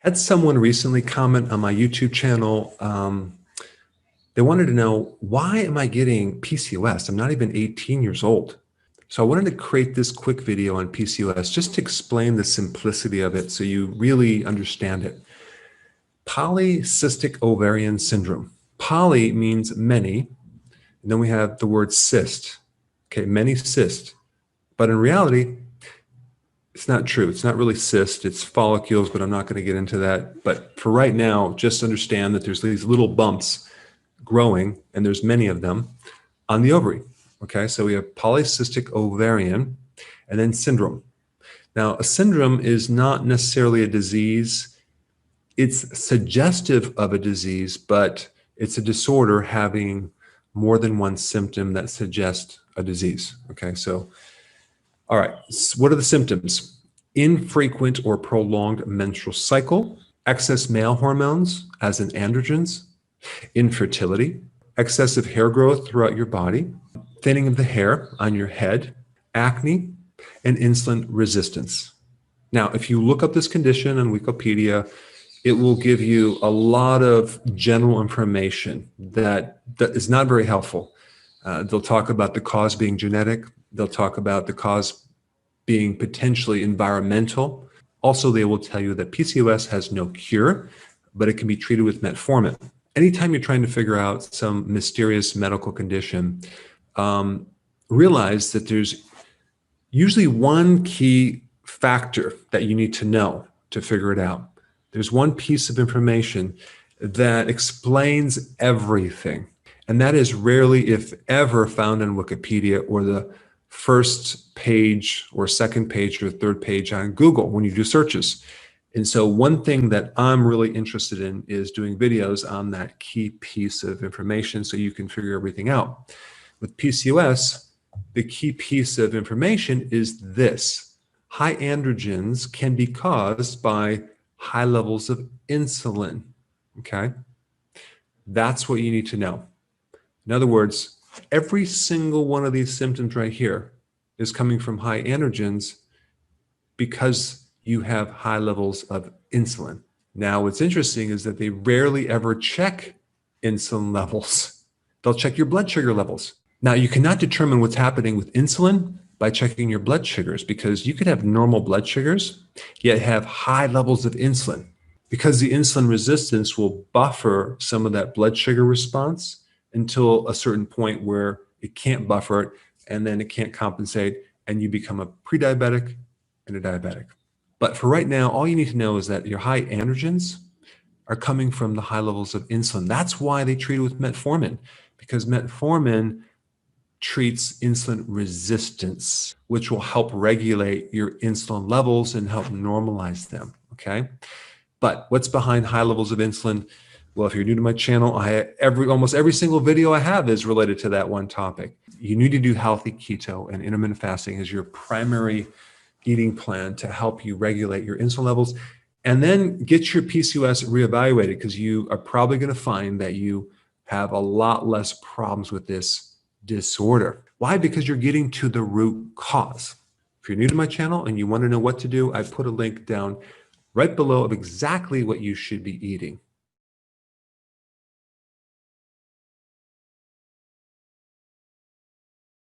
Had someone recently comment on my YouTube channel. They wanted to know, why am I getting PCOS? I'm not even 18 years old. So I wanted to create this quick video on PCOS just to explain the simplicity of it so you really understand it. Polycystic ovarian syndrome. Poly means many, and then we have the word cyst. Okay, many cysts. But in reality, it's not true. It's not really cyst, it's follicles, but I'm not going to get into that. But for right now, just understand that there's these little bumps growing, and there's many of them on the ovary. Okay, so we have polycystic ovarian and then syndrome. Now, a syndrome is not necessarily a disease. It's suggestive of a disease, but it's a disorder having more than one symptom that suggests a disease. Okay, so all right, so what are the symptoms? Infrequent or prolonged menstrual cycle, excess male hormones as in androgens, infertility, excessive hair growth throughout your body, thinning of the hair on your head, acne, and insulin resistance. Now, if you look up this condition on Wikipedia, it will give you a lot of general information that is not very helpful. They'll talk about the cause being genetic. They'll talk about the cause being potentially environmental. Also, they will tell you that PCOS has no cure, but it can be treated with metformin. Anytime you're trying to figure out some mysterious medical condition, realize that there's usually one key factor that you need to know to figure it out. There's one piece of information that explains everything, and that is rarely, if ever, found in Wikipedia or the first page or second page or third page on Google when you do searches. And so one thing that I'm really interested in is doing videos on that key piece of information so you can figure everything out. With PCOS, the key piece of information is this: high androgens can be caused by high levels of insulin. Okay, that's what you need to know. In other words, every single one of these symptoms right here is coming from high androgens because you have high levels of insulin. Now, what's interesting is that they rarely ever check insulin levels. They'll check your blood sugar levels. Now, you cannot determine what's happening with insulin by checking your blood sugars, because you could have normal blood sugars, yet have high levels of insulin, because the insulin resistance will buffer some of that blood sugar response until a certain point where it can't buffer it, and then it can't compensate, and you become a pre-diabetic and a diabetic. But for right now, all you need to know is that your high androgens are coming from the high levels of insulin. That's why they treat it with metformin, because metformin treats insulin resistance, which will help regulate your insulin levels and help normalize them, okay? But what's behind high levels of insulin? Well, if you're new to my channel, almost every single video I have is related to that one topic. You need to do healthy keto and intermittent fasting as your primary eating plan to help you regulate your insulin levels, and then get your PCOS reevaluated, because you are probably going to find that you have a lot less problems with this disorder. Why? Because you're getting to the root cause. If you're new to my channel and you want to know what to do, I put a link down right below of exactly what you should be eating.